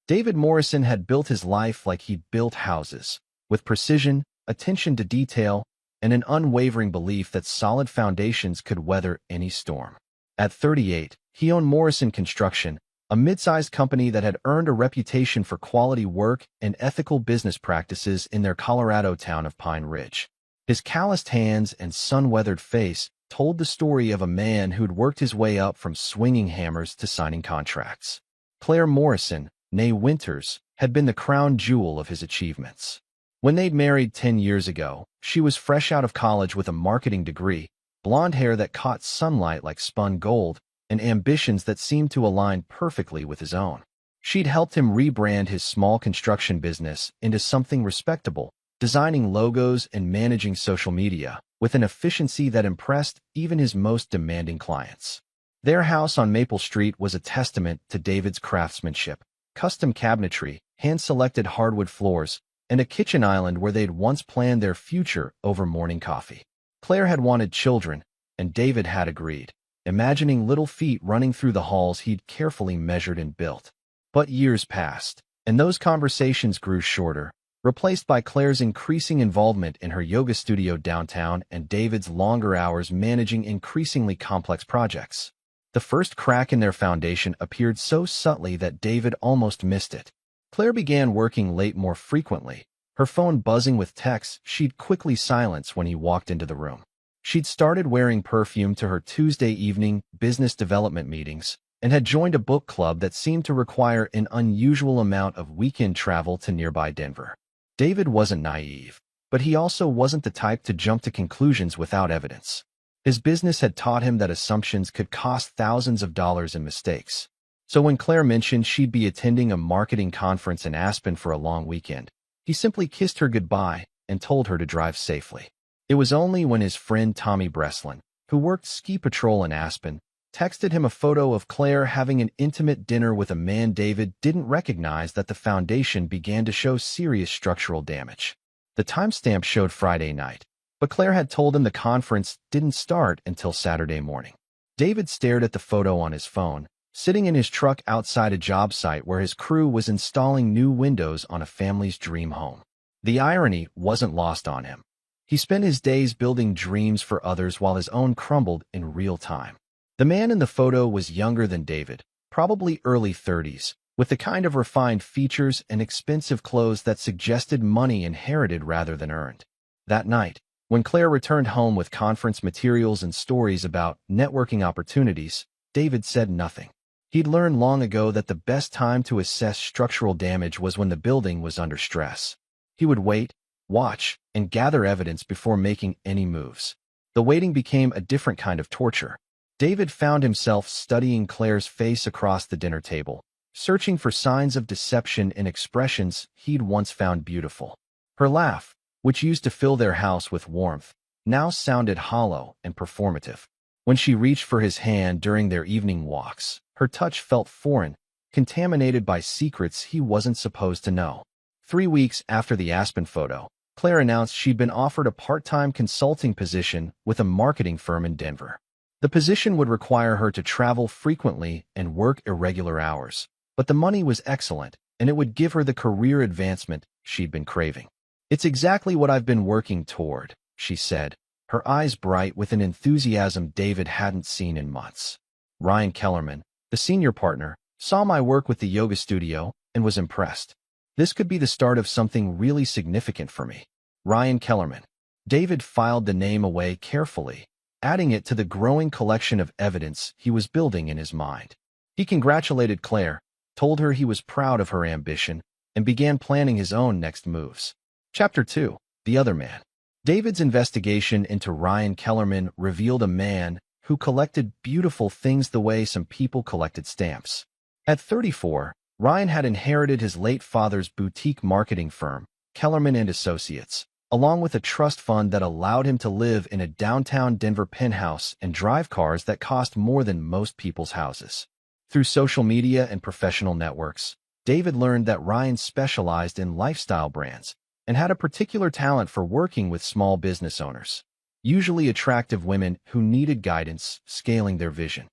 David Morrison had built his life like he'd built houses, with precision, attention to detail, and an unwavering belief that solid foundations could weather any storm. At 38, he owned Morrison Construction, a mid-sized company that had earned a reputation for quality work and ethical business practices in their Colorado town of Pine Ridge. His calloused hands and sun-weathered face told the story of a man who'd worked his way up from swinging hammers to signing contracts. Claire Morrison, née Winters, had been the crown jewel of his achievements. When they'd married 10 years ago, she was fresh out of college with a marketing degree, blonde hair that caught sunlight like spun gold, and ambitions that seemed to align perfectly with his own. She'd helped him rebrand his small construction business into something respectable, designing logos and managing social media, with an efficiency that impressed even his most demanding clients. Their house on Maple Street was a testament to David's craftsmanship: custom cabinetry, hand-selected hardwood floors, and a kitchen island where they'd once planned their future over morning coffee. Claire had wanted children, and David had agreed, imagining little feet running through the halls he'd carefully measured and built. But years passed, and those conversations grew shorter, replaced by Claire's increasing involvement in her yoga studio downtown and David's longer hours managing increasingly complex projects. The first crack in their foundation appeared so subtly that David almost missed it. Claire began working late more frequently, her phone buzzing with texts she'd quickly silence when he walked into the room. She'd started wearing perfume to her Tuesday evening business development meetings and had joined a book club that seemed to require an unusual amount of weekend travel to nearby Denver. David wasn't naive, but he also wasn't the type to jump to conclusions without evidence. His business had taught him that assumptions could cost thousands of dollars in mistakes. So when Claire mentioned she'd be attending a marketing conference in Aspen for a long weekend, he simply kissed her goodbye and told her to drive safely. It was only when his friend Tommy Breslin, who worked ski patrol in Aspen, texted him a photo of Claire having an intimate dinner with a man David didn't recognize that the foundation began to show serious structural damage. The timestamp showed Friday night, but Claire had told him the conference didn't start until Saturday morning. David stared at the photo on his phone, sitting in his truck outside a job site where his crew was installing new windows on a family's dream home. The irony wasn't lost on him. He spent his days building dreams for others while his own crumbled in real time. The man in the photo was younger than David, probably early 30s, with the kind of refined features and expensive clothes that suggested money inherited rather than earned. That night, when Claire returned home with conference materials and stories about networking opportunities, David said nothing. He'd learned long ago that the best time to assess structural damage was when the building was under stress. He would wait, watch, and gather evidence before making any moves. The waiting became a different kind of torture. David found himself studying Claire's face across the dinner table, searching for signs of deception in expressions he'd once found beautiful. Her laugh, which used to fill their house with warmth, now sounded hollow and performative. When she reached for his hand during their evening walks, her touch felt foreign, contaminated by secrets he wasn't supposed to know. 3 weeks after the Aspen photo, Claire announced she'd been offered a part-time consulting position with a marketing firm in Denver. The position would require her to travel frequently and work irregular hours, but the money was excellent, and it would give her the career advancement she'd been craving. "It's exactly what I've been working toward," she said, her eyes bright with an enthusiasm David hadn't seen in months. Ryan Kellerman, the senior partner, saw my work with the yoga studio and was impressed. "This could be the start of something really significant for me." Ryan Kellerman. David filed the name away carefully, adding it to the growing collection of evidence he was building in his mind. He congratulated Claire, told her he was proud of her ambition, and began planning his own next moves. Chapter 2. The Other Man. David's investigation into Ryan Kellerman revealed a man who collected beautiful things the way some people collected stamps. At 34, Ryan had inherited his late father's boutique marketing firm, Kellerman and Associates, along with a trust fund that allowed him to live in a downtown Denver penthouse and drive cars that cost more than most people's houses. Through social media and professional networks, David learned that Ryan specialized in lifestyle brands and had a particular talent for working with small business owners, usually attractive women who needed guidance scaling their vision.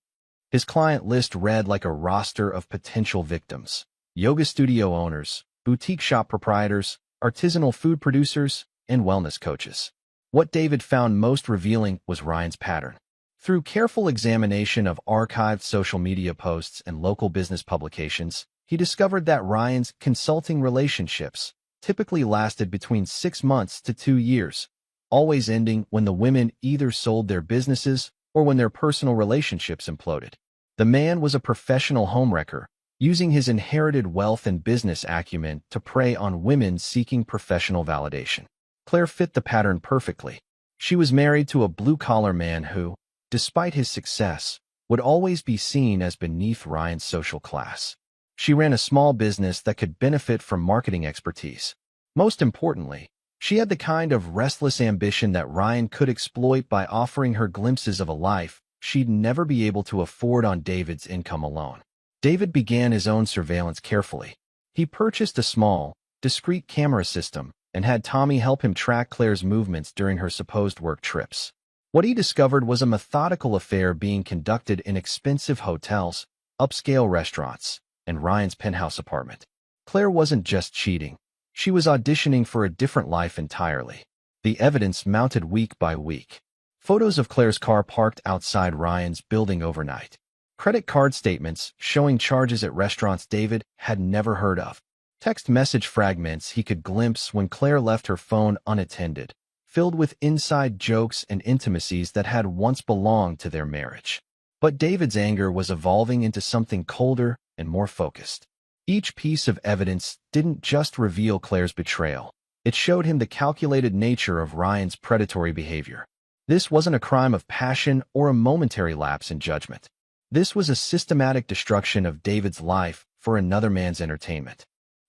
His client list read like a roster of potential victims. yoga studio owners, boutique shop proprietors, artisanal food producers, and wellness coaches. What David found most revealing was Ryan's pattern. Through careful examination of archived social media posts and local business publications, he discovered that Ryan's consulting relationships typically lasted between 6 months to 2 years, always ending when the women either sold their businesses or when their personal relationships imploded. The man was a professional homewrecker, using his inherited wealth and business acumen to prey on women seeking professional validation. Claire fit the pattern perfectly. She was married to a blue-collar man who, despite his success, would always be seen as beneath Ryan's social class. She ran a small business that could benefit from marketing expertise. Most importantly, she had the kind of restless ambition that Ryan could exploit by offering her glimpses of a life she'd never be able to afford on David's income alone. David began his own surveillance carefully. He purchased a small, discreet camera system and had Tommy help him track Claire's movements during her supposed work trips. What he discovered was a methodical affair being conducted in expensive hotels, upscale restaurants, and Ryan's penthouse apartment. Claire wasn't just cheating. She was auditioning for a different life entirely. The evidence mounted week by week. Photos of Claire's car parked outside Ryan's building overnight. Credit card statements showing charges at restaurants David had never heard of. Text message fragments he could glimpse when Claire left her phone unattended, filled with inside jokes and intimacies that had once belonged to their marriage. But David's anger was evolving into something colder and more focused. Each piece of evidence didn't just reveal Claire's betrayal. It showed him the calculated nature of Ryan's predatory behavior. This wasn't a crime of passion or a momentary lapse in judgment. This was a systematic destruction of David's life for another man's entertainment.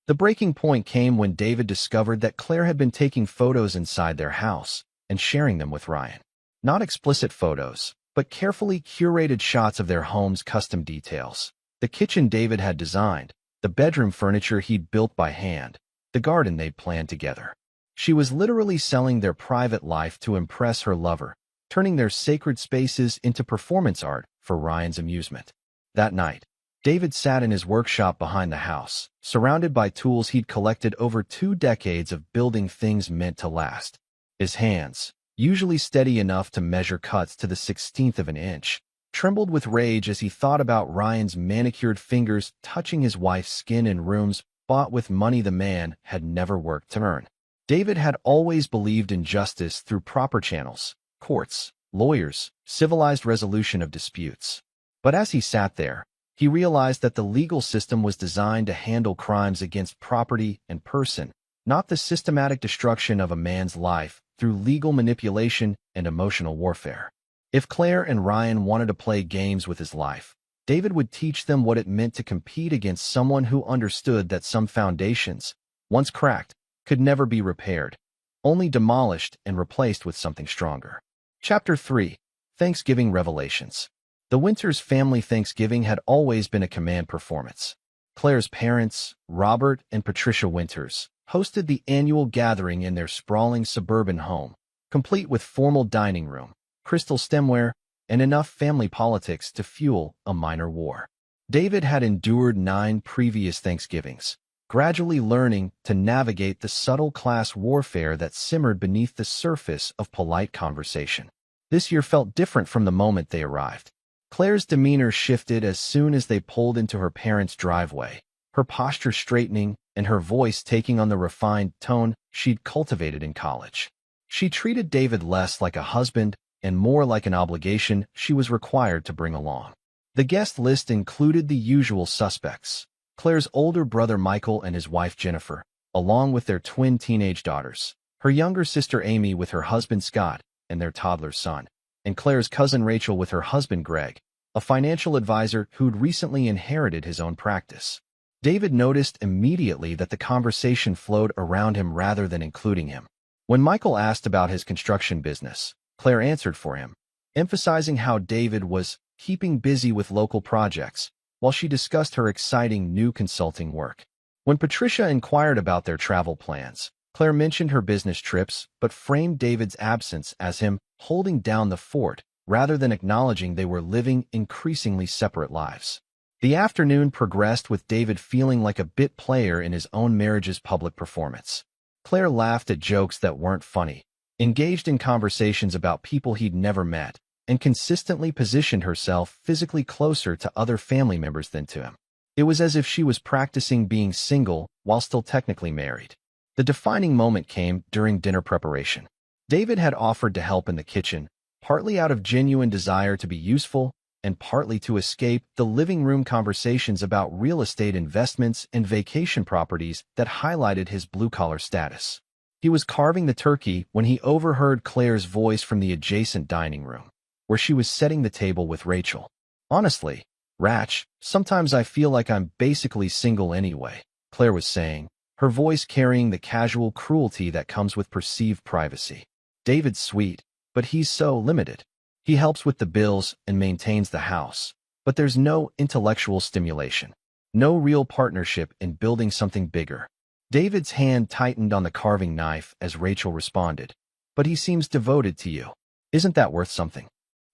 The breaking point came when David discovered that Claire had been taking photos inside their house and sharing them with Ryan. Not explicit photos, but carefully curated shots of their home's custom details. The kitchen David had designed, the bedroom furniture he'd built by hand, the garden they'd planned together. She was literally selling their private life to impress her lover, turning their sacred spaces into performance art for Ryan's amusement. That night, David sat in his workshop behind the house, surrounded by tools he'd collected over 2 decades of building things meant to last. His hands, usually steady enough to measure cuts to the 16th of an inch, trembled with rage as he thought about Ryan's manicured fingers touching his wife's skin in rooms bought with money the man had never worked to earn. David had always believed in justice through proper channels, courts, lawyers, civilized resolution of disputes. But as he sat there, he realized that the legal system was designed to handle crimes against property and person, not the systematic destruction of a man's life through legal manipulation and emotional warfare. If Claire and Ryan wanted to play games with his life, David would teach them what it meant to compete against someone who understood that some foundations, once cracked, could never be repaired, only demolished and replaced with something stronger. Chapter 3. Thanksgiving Revelations. The Winters family Thanksgiving had always been a command performance. Claire's parents, Robert and Patricia Winters, hosted the annual gathering in their sprawling suburban home, complete with formal dining room, crystal stemware, and enough family politics to fuel a minor war. David had endured 9 previous Thanksgivings, gradually learning to navigate the subtle class warfare that simmered beneath the surface of polite conversation. This year felt different from the moment they arrived. Claire's demeanor shifted as soon as they pulled into her parents' driveway, her posture straightening and her voice taking on the refined tone she'd cultivated in college. She treated David less like a husband and more like an obligation she was required to bring along. The guest list included the usual suspects: Claire's older brother Michael and his wife Jennifer, along with their twin teenage daughters, her younger sister Amy with her husband Scott and their toddler son, and Claire's cousin Rachel with her husband Greg, a financial advisor who'd recently inherited his own practice. David noticed immediately that the conversation flowed around him rather than including him. When Michael asked about his construction business, Claire answered for him, emphasizing how David was keeping busy with local projects, while she discussed her exciting new consulting work. When Patricia inquired about their travel plans, Claire mentioned her business trips but framed David's absence as him holding down the fort rather than acknowledging they were living increasingly separate lives. The afternoon progressed with David feeling like a bit player in his own marriage's public performance. Claire laughed at jokes that weren't funny, engaged in conversations about people he'd never met, and consistently positioned herself physically closer to other family members than to him. It was as if she was practicing being single while still technically married. The defining moment came during dinner preparation. David had offered to help in the kitchen, partly out of genuine desire to be useful and partly to escape the living room conversations about real estate investments and vacation properties that highlighted his blue-collar status. He was carving the turkey when he overheard Claire's voice from the adjacent dining room, where she was setting the table with Rachel. "Honestly, Ratch, sometimes I feel like I'm basically single anyway," Claire was saying, her voice carrying the casual cruelty that comes with perceived privacy. "David's sweet, but he's so limited. He helps with the bills and maintains the house, but there's no intellectual stimulation, no real partnership in building something bigger." David's hand tightened on the carving knife as Rachel responded, "But he seems devoted to you. Isn't that worth something?"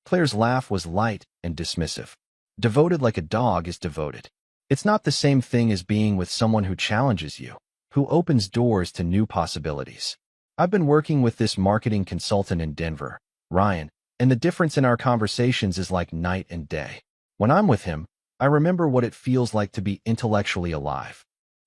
Claire's laugh was light and dismissive. "Devoted like a dog is devoted. It's not the same thing as being with someone who challenges you, who opens doors to new possibilities. I've been working with this marketing consultant in Denver, Ryan, and the difference in our conversations is like night and day. When I'm with him, I remember what it feels like to be intellectually alive."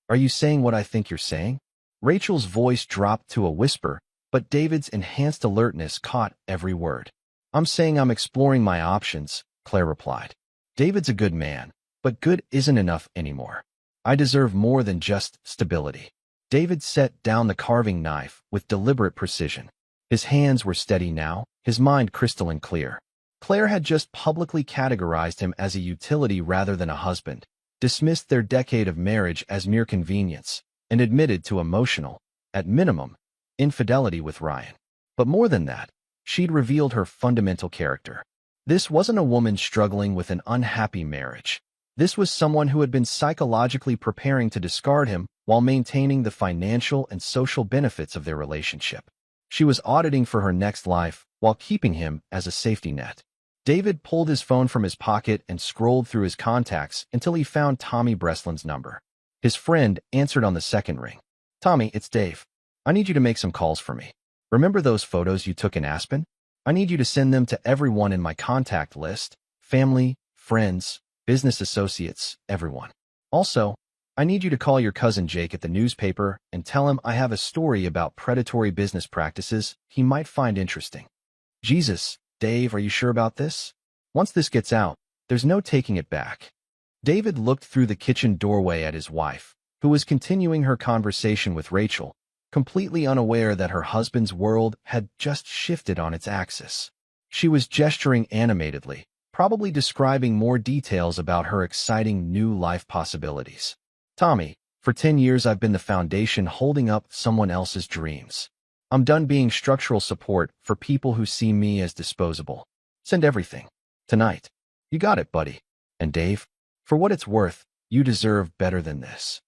"Are you saying what I think you're saying?" Rachel's voice dropped to a whisper, but David's enhanced alertness caught every word. "I'm saying I'm exploring my options," Claire replied. "David's a good man, but good isn't enough anymore. I deserve more than just stability." David set down the carving knife with deliberate precision. His hands were steady now, his mind crystalline clear. Claire had just publicly categorized him as a utility rather than a husband, dismissed their decade of marriage as mere convenience, and admitted to emotional, at minimum, infidelity with Ryan. But more than that, she'd revealed her fundamental character. This wasn't a woman struggling with an unhappy marriage. This was someone who had been psychologically preparing to discard him while maintaining the financial and social benefits of their relationship. She was auditing for her next life while keeping him as a safety net. David pulled his phone from his pocket and scrolled through his contacts until he found Tommy Breslin's number. His friend answered on the second ring. "Tommy, it's Dave. I need you to make some calls for me. Remember those photos you took in Aspen? I need you to send them to everyone in my contact list, family, friends, business associates, everyone. Also, I need you to call your cousin Jake at the newspaper and tell him I have a story about predatory business practices he might find interesting." "Jesus, Dave, are you sure about this? Once this gets out, there's no taking it back." David looked through the kitchen doorway at his wife, who was continuing her conversation with Rachel, completely unaware that her husband's world had just shifted on its axis. She was gesturing animatedly, probably describing more details about her exciting new life possibilities. "Tommy, for 10 years I've been the foundation holding up someone else's dreams. I'm done being structural support for people who see me as disposable. Send everything. Tonight." "You got it, buddy. And Dave, for what it's worth, you deserve better than this."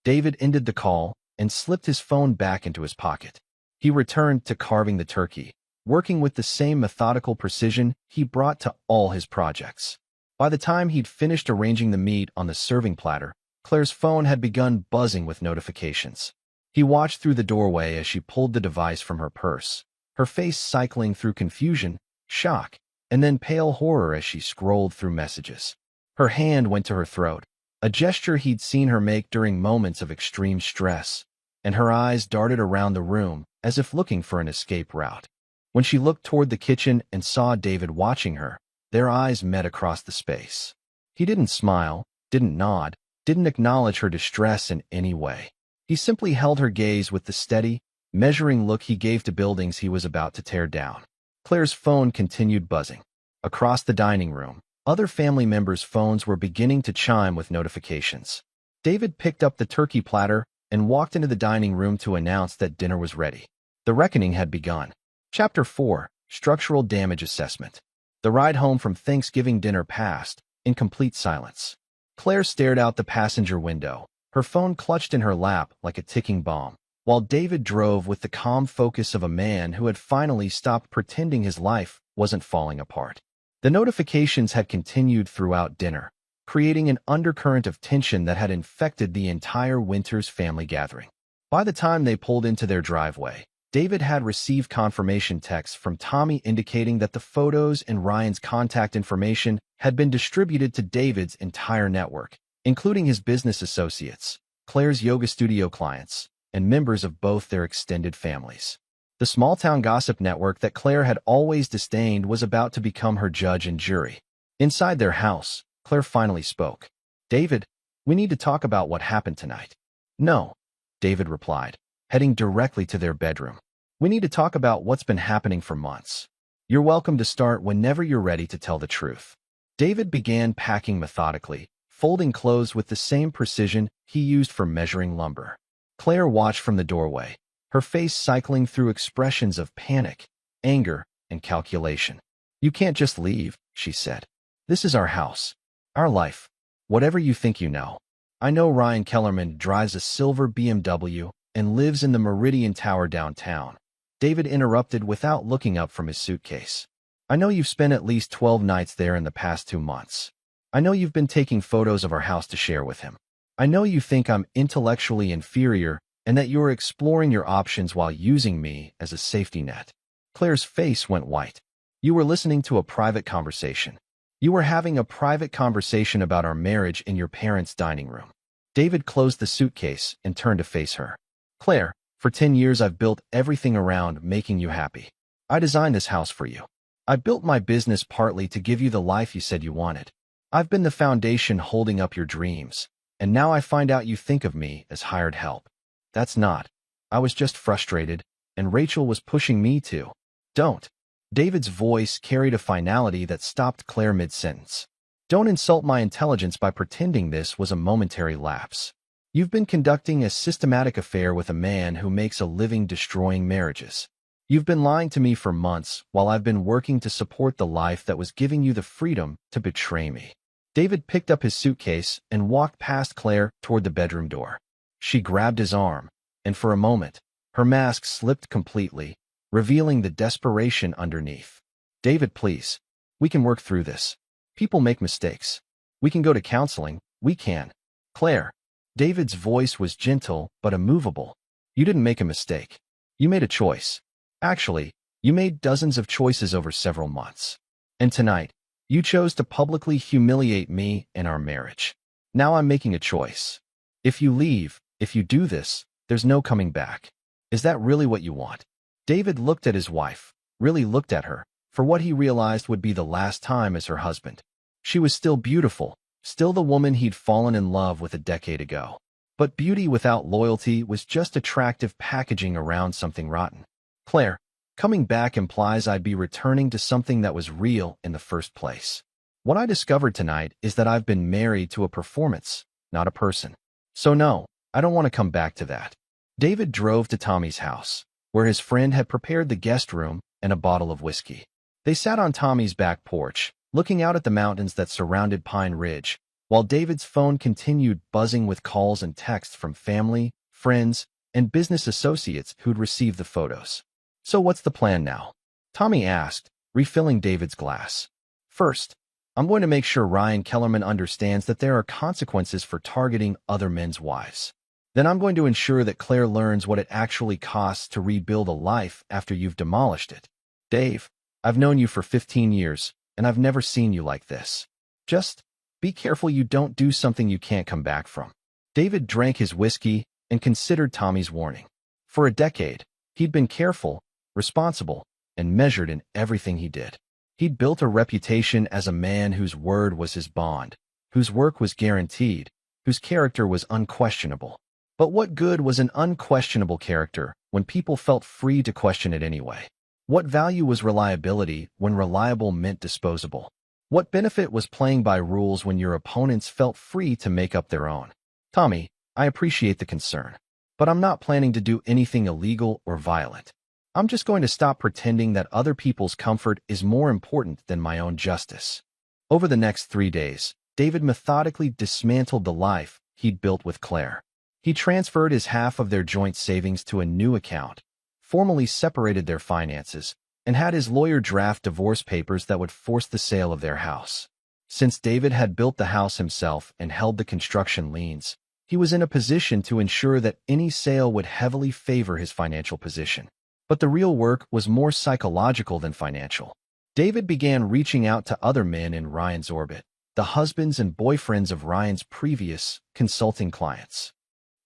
David ended the call and slipped his phone back into his pocket. He returned to carving the turkey, working with the same methodical precision he brought to all his projects. By the time he'd finished arranging the meat on the serving platter, Claire's phone had begun buzzing with notifications. He watched through the doorway as she pulled the device from her purse, her face cycling through confusion, shock, and then pale horror as she scrolled through messages. Her hand went to her throat, a gesture he'd seen her make during moments of extreme stress, and her eyes darted around the room as if looking for an escape route. When she looked toward the kitchen and saw David watching her, their eyes met across the space. He didn't smile, didn't nod, didn't acknowledge her distress in any way. He simply held her gaze with the steady, measuring look he gave to buildings he was about to tear down. Claire's phone continued buzzing. Across the dining room, other family members' phones were beginning to chime with notifications. David picked up the turkey platter and walked into the dining room to announce that dinner was ready. The reckoning had begun. Chapter 4: Structural Damage Assessment. The ride home from Thanksgiving dinner passed in complete silence. Claire stared out the passenger window, her phone clutched in her lap like a ticking bomb, while David drove with the calm focus of a man who had finally stopped pretending his life wasn't falling apart. The notifications had continued throughout dinner, creating an undercurrent of tension that had infected the entire Winters family gathering. By the time they pulled into their driveway, David had received confirmation texts from Tommy indicating that the photos and Ryan's contact information had been distributed to David's entire network, including his business associates, Claire's yoga studio clients, and members of both their extended families. The small-town gossip network that Claire had always disdained was about to become her judge and jury. Inside their house, Claire finally spoke. "David, we need to talk about what happened tonight." "No," David replied, heading directly to their bedroom. "We need to talk about what's been happening for months. You're welcome to start whenever you're ready to tell the truth." David began packing methodically, folding clothes with the same precision he used for measuring lumber. Claire watched from the doorway, her face cycling through expressions of panic, anger, and calculation. "You can't just leave," she said. "This is our house, our life. Whatever you think you know. I know Ryan Kellerman drives a silver BMW and lives in the Meridian Tower downtown." David interrupted without looking up from his suitcase. "I know you've spent at least 12 nights there in the past 2 months. I know you've been taking photos of our house to share with him. I know you think I'm intellectually inferior and that you're exploring your options while using me as a safety net." Claire's face went white. "You were listening to a private conversation. You were having a private conversation about our marriage in your parents' dining room." David closed the suitcase and turned to face her. "Claire, for 10 years I've built everything around making you happy. I designed this house for you. I built my business partly to give you the life you said you wanted. I've been the foundation holding up your dreams, and now I find out you think of me as hired help. That's not. I was just frustrated, and Rachel was pushing me to." "Don't." David's voice carried a finality that stopped Claire mid-sentence. "Don't insult my intelligence by pretending this was a momentary lapse. You've been conducting a systematic affair with a man who makes a living destroying marriages. You've been lying to me for months while I've been working to support the life that was giving you the freedom to betray me." David picked up his suitcase and walked past Claire toward the bedroom door. She grabbed his arm, and for a moment, her mask slipped completely, revealing the desperation underneath. "David, please. We can work through this. People make mistakes. We can go to counseling. We can." "Claire." David's voice was gentle but immovable. "You didn't make a mistake. You made a choice. Actually, you made dozens of choices over several months. And tonight, you chose to publicly humiliate me and our marriage. Now I'm making a choice. If you leave, if you do this, there's no coming back. Is that really what you want?" David looked at his wife, really looked at her, for what he realized would be the last time as her husband. She was still beautiful, still the woman he'd fallen in love with a decade ago. But beauty without loyalty was just attractive packaging around something rotten. "Claire, coming back implies I'd be returning to something that was real in the first place. What I discovered tonight is that I've been married to a performance, not a person. So no, I don't want to come back to that." David drove to Tommy's house, where his friend had prepared the guest room and a bottle of whiskey. They sat on Tommy's back porch, looking out at the mountains that surrounded Pine Ridge, while David's phone continued buzzing with calls and texts from family, friends, and business associates who'd received the photos. "So what's the plan now?" Tommy asked, refilling David's glass. "First, I'm going to make sure Ryan Kellerman understands that there are consequences for targeting other men's wives. Then I'm going to ensure that Claire learns what it actually costs to rebuild a life after you've demolished it. Dave, I've known you for 15 years, and I've never seen you like this. Just be careful you don't do something you can't come back from." David drank his whiskey and considered Tommy's warning. For a decade, he'd been careful, responsible, and measured in everything he did. He'd built a reputation as a man whose word was his bond, whose work was guaranteed, whose character was unquestionable. But what good was an unquestionable character when people felt free to question it anyway? What value was reliability when reliable meant disposable? What benefit was playing by rules when your opponents felt free to make up their own? "Tommy, I appreciate the concern, but I'm not planning to do anything illegal or violent. I'm just going to stop pretending that other people's comfort is more important than my own justice." Over the next 3 days, David methodically dismantled the life he'd built with Claire. He transferred his half of their joint savings to a new account, formally separated their finances, and had his lawyer draft divorce papers that would force the sale of their house. Since David had built the house himself and held the construction liens, he was in a position to ensure that any sale would heavily favor his financial position. But the real work was more psychological than financial. David began reaching out to other men in Ryan's orbit, the husbands and boyfriends of Ryan's previous consulting clients.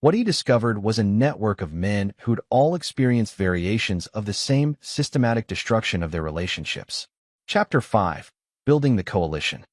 What he discovered was a network of men who'd all experienced variations of the same systematic destruction of their relationships. Chapter 5. Building the Coalition.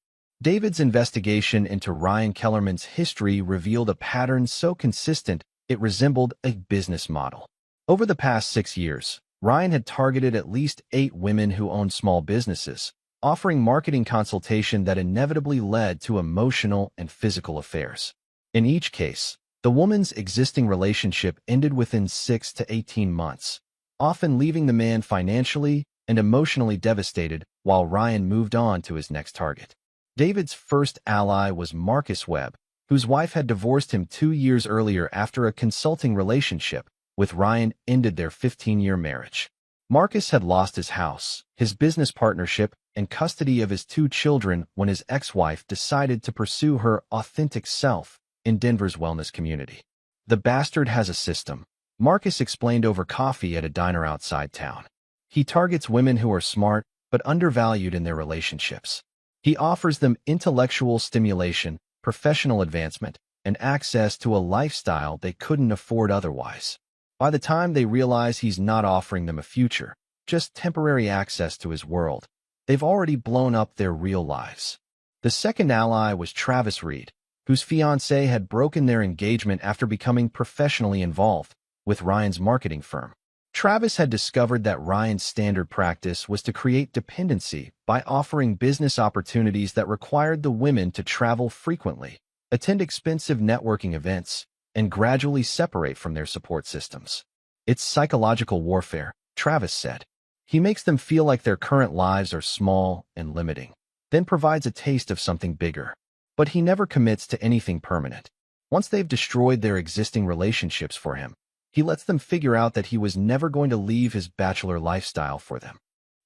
David's investigation into Ryan Kellerman's history revealed a pattern so consistent it resembled a business model. Over the past 6 years, Ryan had targeted at least 8 women who owned small businesses, offering marketing consultation that inevitably led to emotional and physical affairs. In each case, the woman's existing relationship ended within 6 to 18 months, often leaving the man financially and emotionally devastated while Ryan moved on to his next target. David's first ally was Marcus Webb, whose wife had divorced him 2 years earlier after a consulting relationship with Ryan ended their 15-year marriage. Marcus had lost his house, his business partnership, and custody of his 2 children when his ex-wife decided to pursue her authentic self in Denver's wellness community. The bastard has a system, Marcus explained over coffee at a diner outside town. He targets women who are smart but undervalued in their relationships. He offers them intellectual stimulation, professional advancement, and access to a lifestyle they couldn't afford otherwise. By the time they realize he's not offering them a future, just temporary access to his world, they've already blown up their real lives. The second ally was Travis Reed, whose fiancée had broken their engagement after becoming professionally involved with Ryan's marketing firm. Travis had discovered that Ryan's standard practice was to create dependency by offering business opportunities that required the women to travel frequently, attend expensive networking events, and gradually separate from their support systems. It's psychological warfare, Travis said. He makes them feel like their current lives are small and limiting, then provides a taste of something bigger. But he never commits to anything permanent. Once they've destroyed their existing relationships for him, he lets them figure out that he was never going to leave his bachelor lifestyle for them.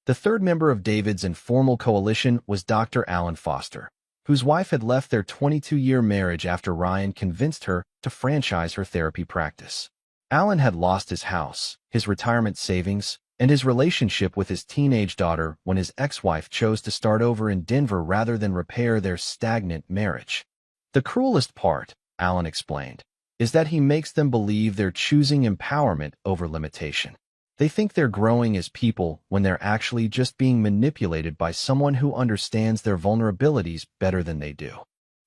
The third member of David's informal coalition was Dr. Alan Foster, whose wife had left their 22-year marriage after Ryan convinced her to franchise her therapy practice. Alan had lost his house, his retirement savings, and his relationship with his teenage daughter when his ex-wife chose to start over in Denver rather than repair their stagnant marriage. The cruelest part, Alan explained, is that he makes them believe they're choosing empowerment over limitation. They think they're growing as people when they're actually just being manipulated by someone who understands their vulnerabilities better than they do.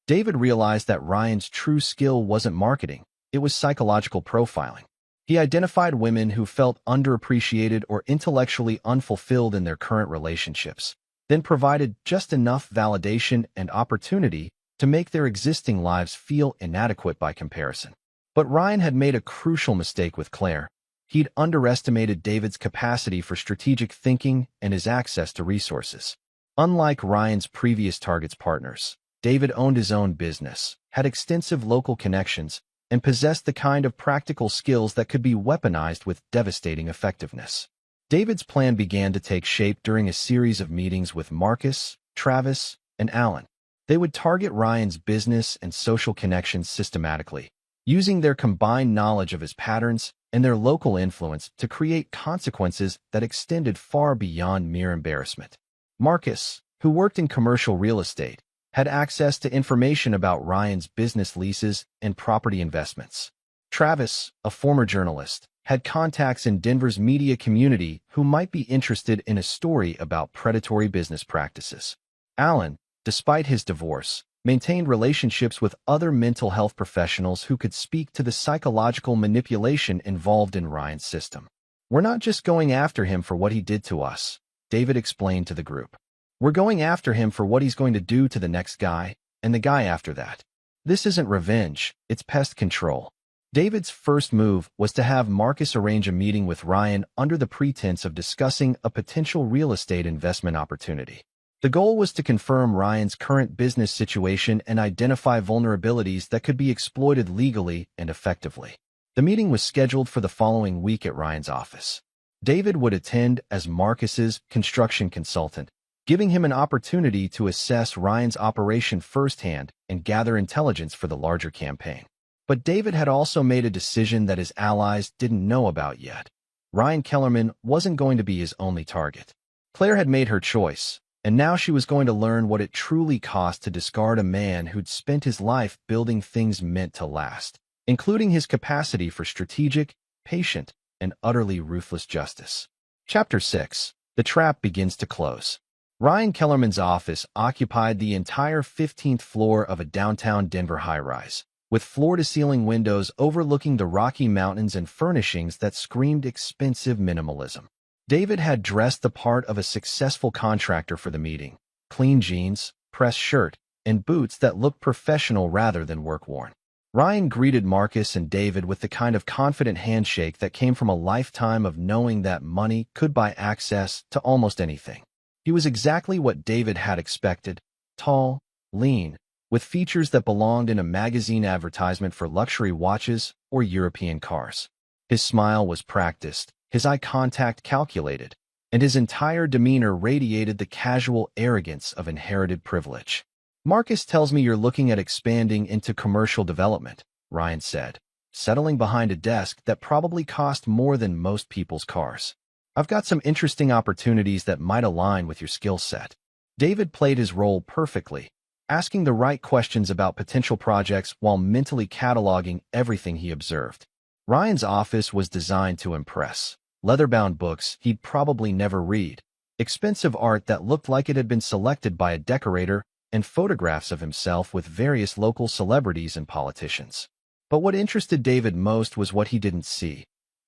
David realized that Ryan's true skill wasn't marketing, it was psychological profiling. He identified women who felt underappreciated or intellectually unfulfilled in their current relationships, then provided just enough validation and opportunity to make their existing lives feel inadequate by comparison. But Ryan had made a crucial mistake with Claire. He'd underestimated David's capacity for strategic thinking and his access to resources. Unlike Ryan's previous target's partners, David owned his own business, had extensive local connections, and possessed the kind of practical skills that could be weaponized with devastating effectiveness. David's plan began to take shape during a series of meetings with Marcus, Travis, and Alan. They would target Ryan's business and social connections systematically, using their combined knowledge of his patterns and their local influence to create consequences that extended far beyond mere embarrassment. Marcus, who worked in commercial real estate, had access to information about Ryan's business leases and property investments. Travis, a former journalist, had contacts in Denver's media community who might be interested in a story about predatory business practices. Alan, despite his divorce, maintained relationships with other mental health professionals who could speak to the psychological manipulation involved in Ryan's system. "We're not just going after him for what he did to us," David explained to the group. "We're going after him for what he's going to do to the next guy, and the guy after that. This isn't revenge, it's pest control." David's first move was to have Marcus arrange a meeting with Ryan under the pretense of discussing a potential real estate investment opportunity. The goal was to confirm Ryan's current business situation and identify vulnerabilities that could be exploited legally and effectively. The meeting was scheduled for the following week at Ryan's office. David would attend as Marcus's construction consultant, giving him an opportunity to assess Ryan's operation firsthand and gather intelligence for the larger campaign. But David had also made a decision that his allies didn't know about yet. Ryan Kellerman wasn't going to be his only target. Claire had made her choice, and now she was going to learn what it truly cost to discard a man who'd spent his life building things meant to last, including his capacity for strategic, patient, and utterly ruthless justice. Chapter 6. The Trap Begins to Close. Ryan Kellerman's office occupied the entire 15th floor of a downtown Denver high-rise, with floor-to-ceiling windows overlooking the Rocky Mountains and furnishings that screamed expensive minimalism. David had dressed the part of a successful contractor for the meeting: clean jeans, pressed shirt, and boots that looked professional rather than work-worn. Ryan greeted Marcus and David with the kind of confident handshake that came from a lifetime of knowing that money could buy access to almost anything. He was exactly what David had expected: tall, lean, with features that belonged in a magazine advertisement for luxury watches or European cars. His smile was practiced, his eye contact calculated, and his entire demeanor radiated the casual arrogance of inherited privilege. "Marcus tells me you're looking at expanding into commercial development," Ryan said, settling behind a desk that probably cost more than most people's cars. "I've got some interesting opportunities that might align with your skill set." David played his role perfectly, asking the right questions about potential projects while mentally cataloging everything he observed. Ryan's office was designed to impress: leather-bound books he'd probably never read, expensive art that looked like it had been selected by a decorator, and photographs of himself with various local celebrities and politicians. But what interested David most was what he didn't see: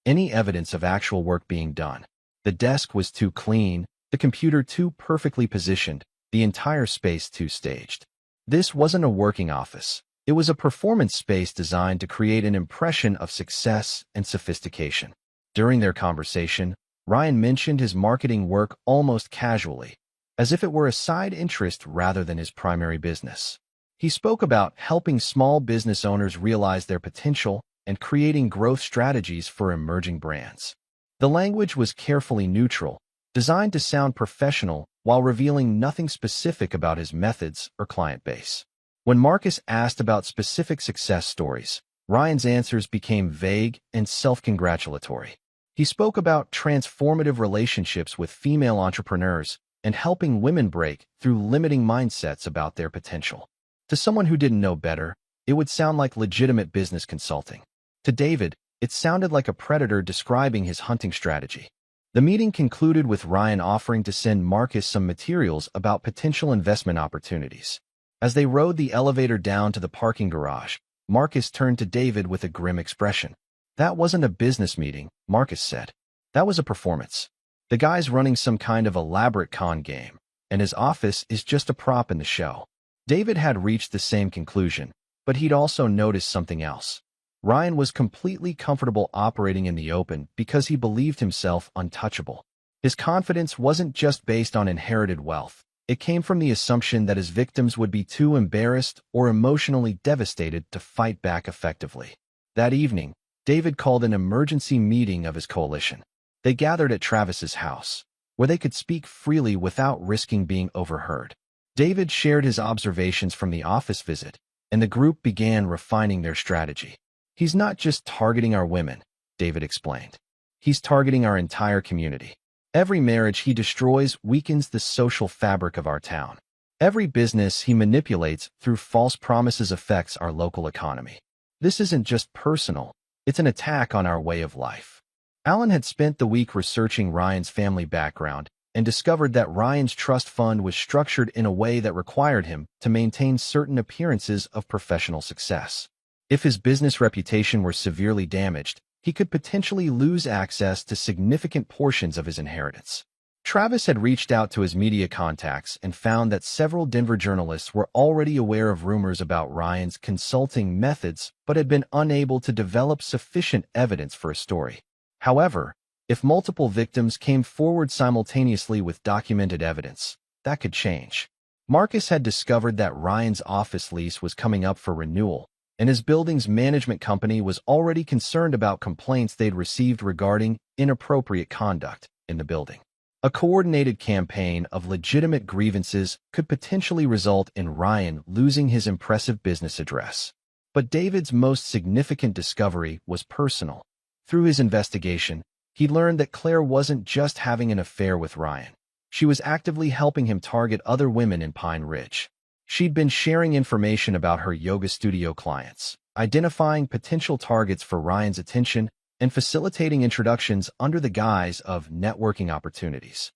any evidence of actual work being done. The desk was too clean, the computer too perfectly positioned, the entire space too staged. This wasn't a working office. It was a performance space designed to create an impression of success and sophistication. During their conversation, Ryan mentioned his marketing work almost casually, as if it were a side interest rather than his primary business. He spoke about helping small business owners realize their potential and creating growth strategies for emerging brands. The language was carefully neutral, designed to sound professional while revealing nothing specific about his methods or client base. When Marcus asked about specific success stories, Ryan's answers became vague and self-congratulatory. He spoke about transformative relationships with female entrepreneurs and helping women break through limiting mindsets about their potential. To someone who didn't know better, it would sound like legitimate business consulting. To David, it sounded like a predator describing his hunting strategy. The meeting concluded with Ryan offering to send Marcus some materials about potential investment opportunities. As they rode the elevator down to the parking garage, Marcus turned to David with a grim expression. "That wasn't a business meeting," Marcus said. "That was a performance. The guy's running some kind of elaborate con game, and his office is just a prop in the show." David had reached the same conclusion, but he'd also noticed something else. Ryan was completely comfortable operating in the open because he believed himself untouchable. His confidence wasn't just based on inherited wealth. It came from the assumption that his victims would be too embarrassed or emotionally devastated to fight back effectively. That evening, David called an emergency meeting of his coalition. They gathered at Travis's house, where they could speak freely without risking being overheard. David shared his observations from the office visit, and the group began refining their strategy. "He's not just targeting our women," David explained. "He's targeting our entire community. Every marriage he destroys weakens the social fabric of our town. Every business he manipulates through false promises affects our local economy. This isn't just personal, it's an attack on our way of life." Alan had spent the week researching Ryan's family background and discovered that Ryan's trust fund was structured in a way that required him to maintain certain appearances of professional success. If his business reputation were severely damaged, he could potentially lose access to significant portions of his inheritance. Travis had reached out to his media contacts and found that several Denver journalists were already aware of rumors about Ryan's consulting methods but had been unable to develop sufficient evidence for a story. However, if multiple victims came forward simultaneously with documented evidence, that could change. Marcus had discovered that Ryan's office lease was coming up for renewal, and his building's management company was already concerned about complaints they'd received regarding inappropriate conduct in the building. A coordinated campaign of legitimate grievances could potentially result in Ryan losing his impressive business address. But David's most significant discovery was personal. Through his investigation, he learned that Claire wasn't just having an affair with Ryan. She was actively helping him target other women in Pine Ridge. She'd been sharing information about her yoga studio clients, identifying potential targets for Ryan's attention, and facilitating introductions under the guise of networking opportunities.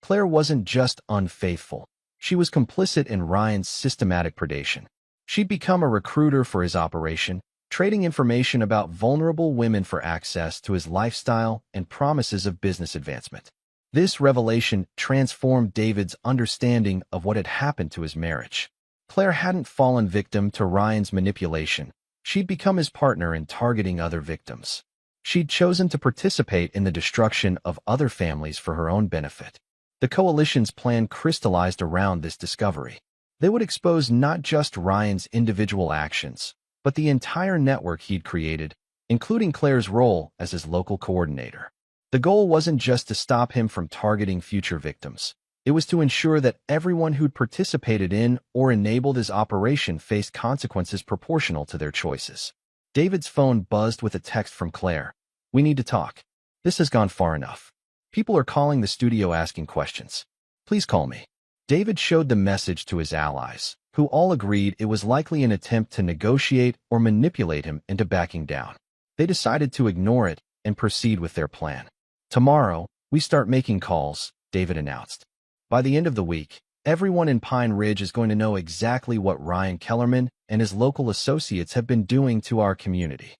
Claire wasn't just unfaithful. She was complicit in Ryan's systematic predation. She'd become a recruiter for his operation, trading information about vulnerable women for access to his lifestyle and promises of business advancement. This revelation transformed David's understanding of what had happened to his marriage. Claire hadn't fallen victim to Ryan's manipulation. She'd become his partner in targeting other victims. She'd chosen to participate in the destruction of other families for her own benefit. The coalition's plan crystallized around this discovery. They would expose not just Ryan's individual actions, but the entire network he'd created, including Claire's role as his local coordinator. The goal wasn't just to stop him from targeting future victims. It was to ensure that everyone who'd participated in or enabled his operation faced consequences proportional to their choices. David's phone buzzed with a text from Claire. "We need to talk. This has gone far enough. People are calling the studio asking questions. Please call me." David showed the message to his allies, who all agreed it was likely an attempt to negotiate or manipulate him into backing down. They decided to ignore it and proceed with their plan. "Tomorrow, we start making calls," David announced. "By the end of the week, everyone in Pine Ridge is going to know exactly what Ryan Kellerman and his local associates have been doing to our community."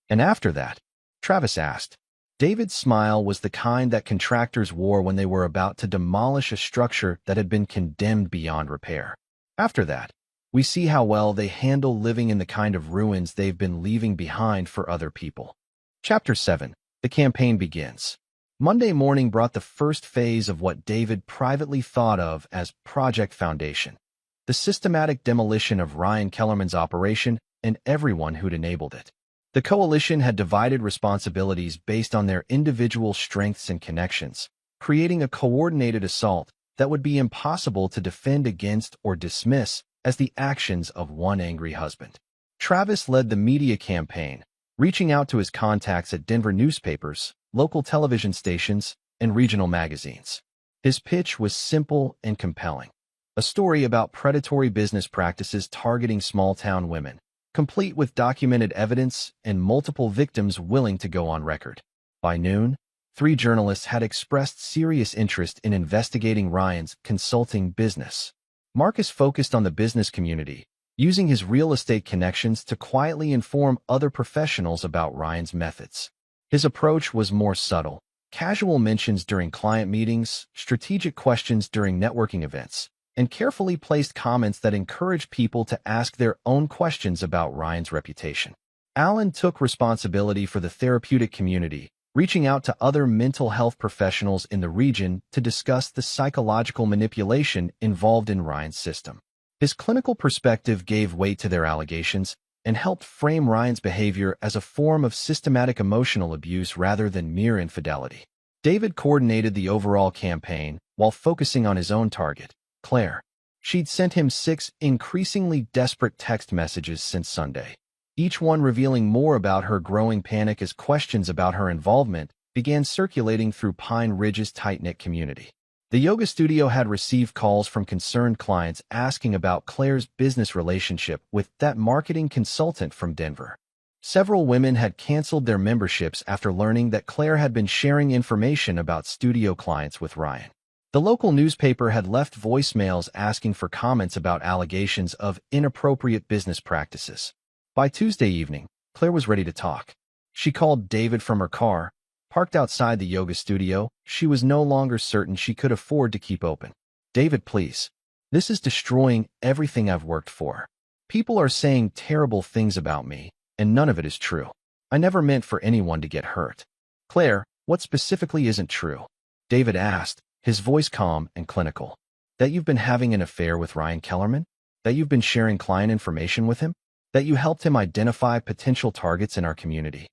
"And after that?" Travis asked. David's smile was the kind that contractors wore when they were about to demolish a structure that had been condemned beyond repair. "After that, we see how well they handle living in the kind of ruins they've been leaving behind for other people." Chapter 7. The campaign begins. Monday morning brought the first phase of what David privately thought of as Project Foundation, the systematic demolition of Ryan Kellerman's operation and everyone who'd enabled it. The coalition had divided responsibilities based on their individual strengths and connections, creating a coordinated assault that would be impossible to defend against or dismiss as the actions of one angry husband. Travis led the media campaign, reaching out to his contacts at Denver newspapers, local television stations, and regional magazines. His pitch was simple and compelling. A story about predatory business practices targeting small-town women, complete with documented evidence and multiple victims willing to go on record. By noon, 3 journalists had expressed serious interest in investigating Ryan's consulting business. Marcus focused on the business community, using his real estate connections to quietly inform other professionals about Ryan's methods. His approach was more subtle, casual mentions during client meetings, strategic questions during networking events, and carefully placed comments that encouraged people to ask their own questions about Ryan's reputation. Allen took responsibility for the therapeutic community, reaching out to other mental health professionals in the region to discuss the psychological manipulation involved in Ryan's system. His clinical perspective gave weight to their allegations and helped frame Ryan's behavior as a form of systematic emotional abuse rather than mere infidelity. David coordinated the overall campaign while focusing on his own target, Claire. She'd sent him 6 increasingly desperate text messages since Sunday, each one revealing more about her growing panic as questions about her involvement began circulating through Pine Ridge's tight-knit community. The yoga studio had received calls from concerned clients asking about Claire's business relationship with that marketing consultant from Denver. Several women had canceled their memberships after learning that Claire had been sharing information about studio clients with Ryan. The local newspaper had left voicemails asking for comments about allegations of inappropriate business practices. By Tuesday evening, Claire was ready to talk. She called David from her car. Parked outside the yoga studio, she was no longer certain she could afford to keep open. "David, please. This is destroying everything I've worked for. People are saying terrible things about me, and none of it is true. I never meant for anyone to get hurt." "Claire, what specifically isn't true?" David asked, his voice calm and clinical. "That you've been having an affair with Ryan Kellerman? That you've been sharing client information with him? That you helped him identify potential targets in our community?"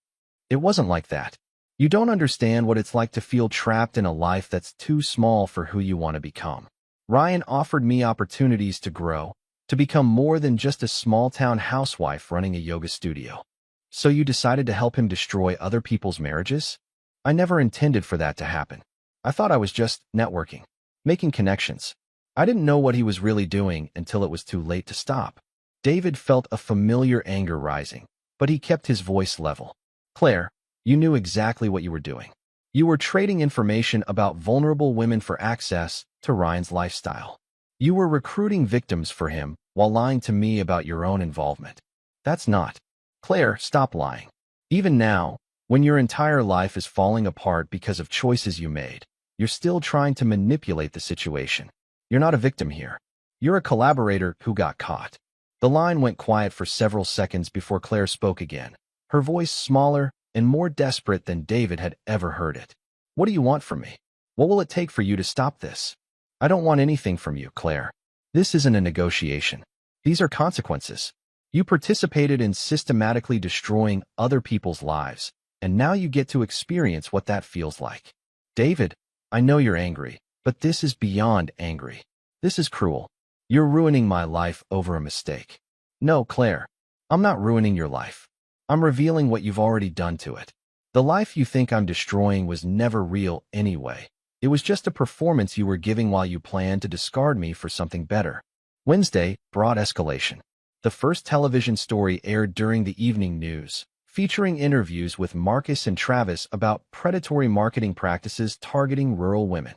"It wasn't like that." You don't understand what it's like to feel trapped in a life that's too small for who you want to become. Ryan offered me opportunities to grow, to become more than just a small-town housewife running a yoga studio. So you decided to help him destroy other people's marriages? I never intended for that to happen. I thought I was just networking, making connections. I didn't know what he was really doing until it was too late to stop. David felt a familiar anger rising, but he kept his voice level. Claire, you knew exactly what you were doing. You were trading information about vulnerable women for access to Ryan's lifestyle. You were recruiting victims for him while lying to me about your own involvement. That's not. Claire, stop lying. Even now, when your entire life is falling apart because of choices you made, you're still trying to manipulate the situation. You're not a victim here. You're a collaborator who got caught. The line went quiet for several seconds before Claire spoke again, her voice smaller and more desperate than David had ever heard it. What do you want from me? What will it take for you to stop this? I don't want anything from you, Claire. This isn't a negotiation. These are consequences. You participated in systematically destroying other people's lives, and now you get to experience what that feels like. David, I know you're angry, but this is beyond angry. This is cruel. You're ruining my life over a mistake. No, Claire, I'm not ruining your life. I'm revealing what you've already done to it. The life you think I'm destroying was never real anyway. It was just a performance you were giving while you planned to discard me for something better. Wednesday brought escalation. The first television story aired during the evening news, featuring interviews with Marcus and Travis about predatory marketing practices targeting rural women.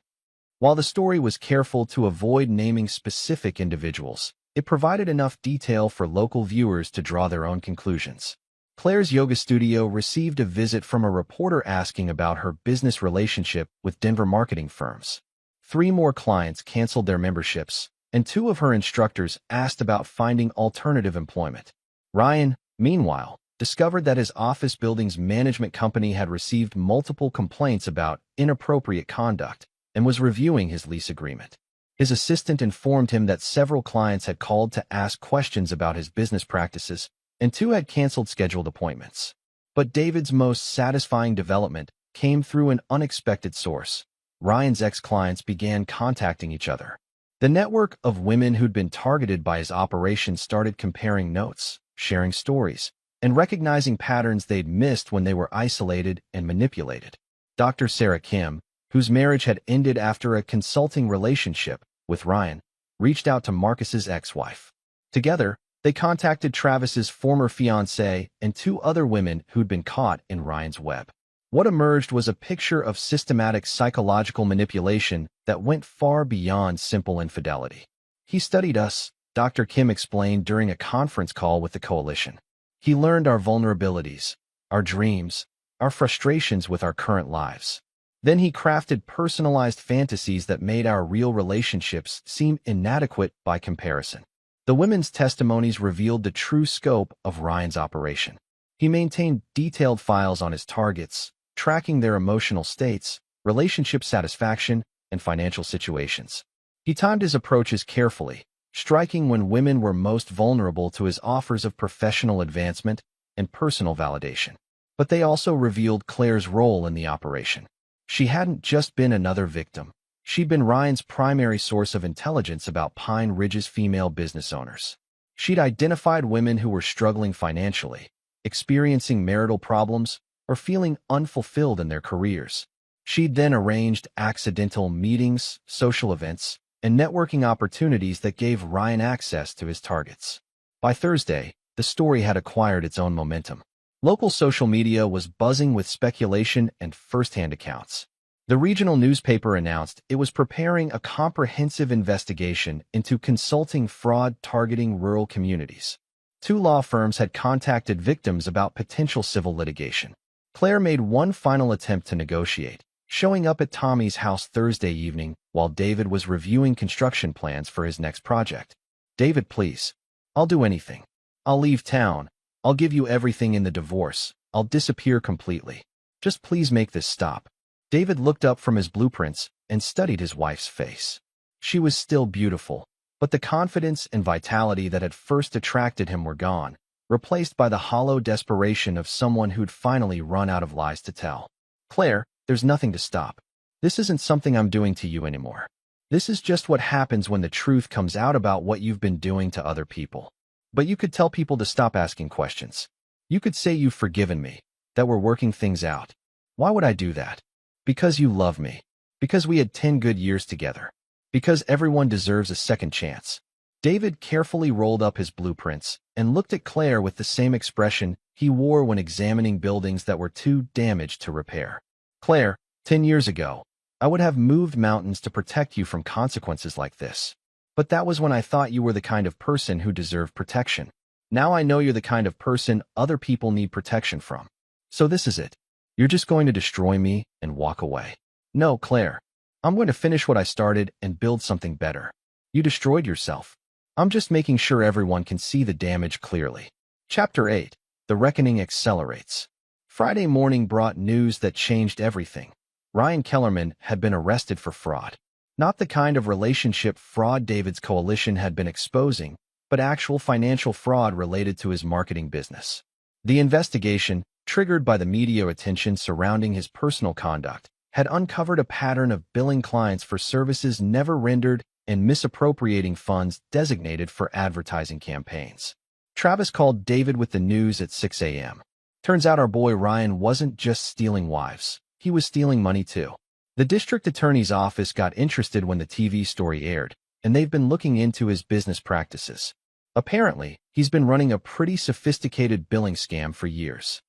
While the story was careful to avoid naming specific individuals, it provided enough detail for local viewers to draw their own conclusions. Claire's yoga studio received a visit from a reporter asking about her business relationship with Denver marketing firms. 3 more clients canceled their memberships, and 2 of her instructors asked about finding alternative employment. Ryan, meanwhile, discovered that his office building's management company had received multiple complaints about inappropriate conduct and was reviewing his lease agreement. His assistant informed him that several clients had called to ask questions about his business practices, and 2 had canceled scheduled appointments. But David's most satisfying development came through an unexpected source. Ryan's ex-clients began contacting each other. The network of women who'd been targeted by his operation started comparing notes, sharing stories, and recognizing patterns they'd missed when they were isolated and manipulated. Dr. Sarah Kim, whose marriage had ended after a consulting relationship with Ryan, reached out to Marcus's ex-wife. Together, they contacted Travis's former fiancée and 2 other women who'd been caught in Ryan's web. What emerged was a picture of systematic psychological manipulation that went far beyond simple infidelity. He studied us, Dr. Kim explained during a conference call with the coalition. He learned our vulnerabilities, our dreams, our frustrations with our current lives. Then he crafted personalized fantasies that made our real relationships seem inadequate by comparison. The women's testimonies revealed the true scope of Ryan's operation. He maintained detailed files on his targets, tracking their emotional states, relationship satisfaction, and financial situations. He timed his approaches carefully, striking when women were most vulnerable to his offers of professional advancement and personal validation. But they also revealed Claire's role in the operation. She hadn't just been another victim. She'd been Ryan's primary source of intelligence about Pine Ridge's female business owners. She'd identified women who were struggling financially, experiencing marital problems, or feeling unfulfilled in their careers. She'd then arranged accidental meetings, social events, and networking opportunities that gave Ryan access to his targets. By Thursday, the story had acquired its own momentum. Local social media was buzzing with speculation and first-hand accounts. The regional newspaper announced it was preparing a comprehensive investigation into consulting fraud targeting rural communities. 2 law firms had contacted victims about potential civil litigation. Claire made one final attempt to negotiate, showing up at Tommy's house Thursday evening while David was reviewing construction plans for his next project. David, please. I'll do anything. I'll leave town. I'll give you everything in the divorce. I'll disappear completely. Just please make this stop. David looked up from his blueprints and studied his wife's face. She was still beautiful, but the confidence and vitality that had first attracted him were gone, replaced by the hollow desperation of someone who'd finally run out of lies to tell. Claire, there's nothing to stop. This isn't something I'm doing to you anymore. This is just what happens when the truth comes out about what you've been doing to other people. But you could tell people to stop asking questions. You could say you've forgiven me, that we're working things out. Why would I do that? Because you love me. Because we had 10 good years together. Because everyone deserves a second chance. David carefully rolled up his blueprints and looked at Claire with the same expression he wore when examining buildings that were too damaged to repair. Claire, 10 years ago, I would have moved mountains to protect you from consequences like this. But that was when I thought you were the kind of person who deserved protection. Now I know you're the kind of person other people need protection from. So this is it. You're just going to destroy me and walk away. No, Claire. I'm going to finish what I started and build something better. You destroyed yourself. I'm just making sure everyone can see the damage clearly. Chapter 8. The Reckoning Accelerates. Friday morning brought news that changed everything. Ryan Kellerman had been arrested for fraud. Not the kind of relationship fraud David's coalition had been exposing, but actual financial fraud related to his marketing business. The investigation, triggered by the media attention surrounding his personal conduct, had uncovered a pattern of billing clients for services never rendered and misappropriating funds designated for advertising campaigns. Travis called David with the news at 6 a.m. Turns out our boy Ryan wasn't just stealing wives. He was stealing money too. The district attorney's office got interested when the TV story aired, and they've been looking into his business practices. Apparently, he's been running a pretty sophisticated billing scam for years.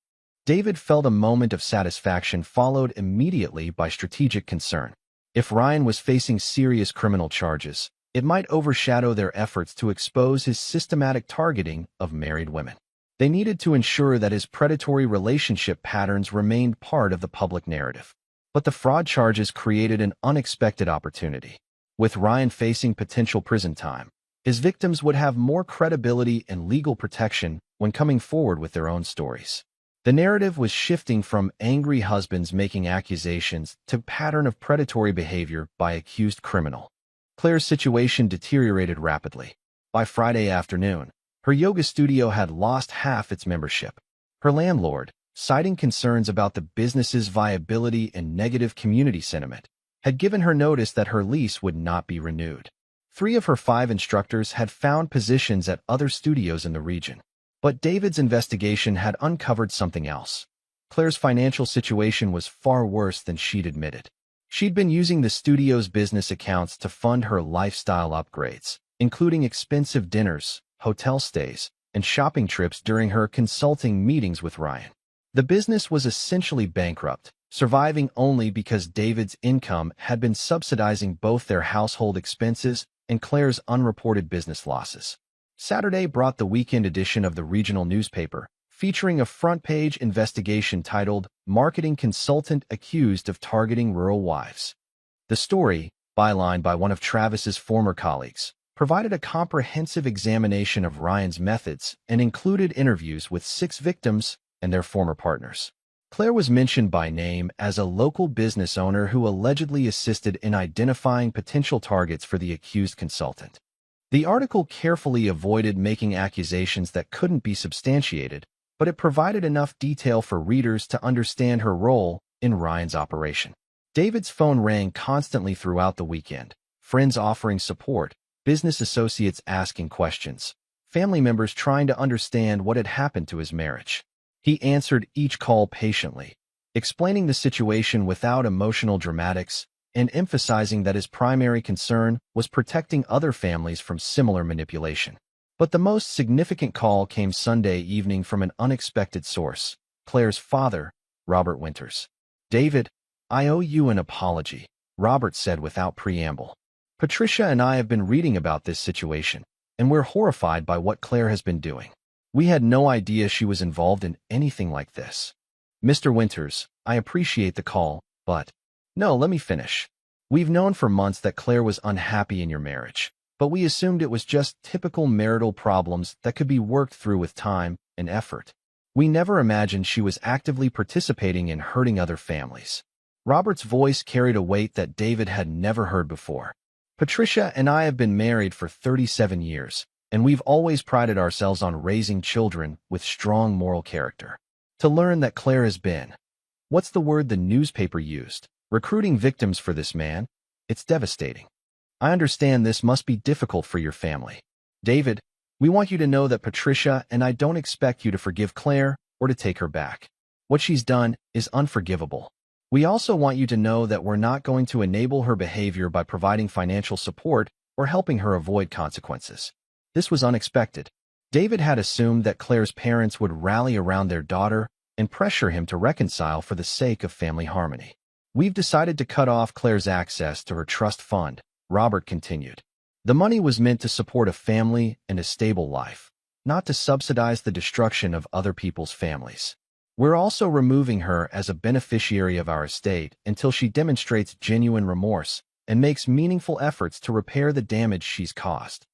David felt a moment of satisfaction followed immediately by strategic concern. If Ryan was facing serious criminal charges, it might overshadow their efforts to expose his systematic targeting of married women. They needed to ensure that his predatory relationship patterns remained part of the public narrative. But the fraud charges created an unexpected opportunity. With Ryan facing potential prison time, his victims would have more credibility and legal protection when coming forward with their own stories. The narrative was shifting from angry husbands making accusations to pattern of predatory behavior by accused criminal. Claire's situation deteriorated rapidly. By Friday afternoon, her yoga studio had lost half its membership. Her landlord, citing concerns about the business's viability and negative community sentiment, had given her notice that her lease would not be renewed. 3 of her 5 instructors had found positions at other studios in the region. But David's investigation had uncovered something else. Claire's financial situation was far worse than she'd admitted. She'd been using the studio's business accounts to fund her lifestyle upgrades, including expensive dinners, hotel stays, and shopping trips during her consulting meetings with Ryan. The business was essentially bankrupt, surviving only because David's income had been subsidizing both their household expenses and Claire's unreported business losses. Saturday brought the weekend edition of the regional newspaper, featuring a front-page investigation titled Marketing Consultant Accused of Targeting Rural Wives. The story, bylined by one of Travis's former colleagues, provided a comprehensive examination of Ryan's methods and included interviews with 6 victims and their former partners. Claire was mentioned by name as a local business owner who allegedly assisted in identifying potential targets for the accused consultant. The article carefully avoided making accusations that couldn't be substantiated, but it provided enough detail for readers to understand her role in Ryan's operation. David's phone rang constantly throughout the weekend, friends offering support, business associates asking questions, family members trying to understand what had happened to his marriage. He answered each call patiently, explaining the situation without emotional dramatics and emphasizing that his primary concern was protecting other families from similar manipulation. But the most significant call came Sunday evening from an unexpected source, Claire's father, Robert Winters. "David, I owe you an apology," Robert said without preamble. "Patricia and I have been reading about this situation, and we're horrified by what Claire has been doing. We had no idea she was involved in anything like this. Mr. Winters, I appreciate the call, but..." "No, let me finish. We've known for months that Claire was unhappy in your marriage, but we assumed it was just typical marital problems that could be worked through with time and effort. We never imagined she was actively participating in hurting other families." Robert's voice carried a weight that David had never heard before. "Patricia and I have been married for 37 years, and we've always prided ourselves on raising children with strong moral character. To learn that Claire has been..." What's the word the newspaper used? Recruiting victims for this man? It's devastating. I understand this must be difficult for your family. David, we want you to know that Patricia and I don't expect you to forgive Claire or to take her back. What she's done is unforgivable. We also want you to know that we're not going to enable her behavior by providing financial support or helping her avoid consequences. This was unexpected. David had assumed that Claire's parents would rally around their daughter and pressure him to reconcile for the sake of family harmony. We've decided to cut off Claire's access to her trust fund, Robert continued. The money was meant to support a family and a stable life, not to subsidize the destruction of other people's families. We're also removing her as a beneficiary of our estate until she demonstrates genuine remorse and makes meaningful efforts to repair the damage she's caused.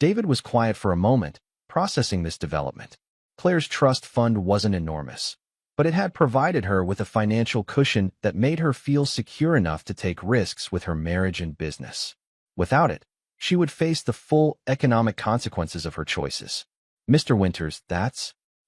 David was quiet for a moment, processing this development. Claire's trust fund wasn't enormous, but it had provided her with a financial cushion that made her feel secure enough to take risks with her marriage and business. Without it, she would face the full economic consequences of her choices. Mr. Winters,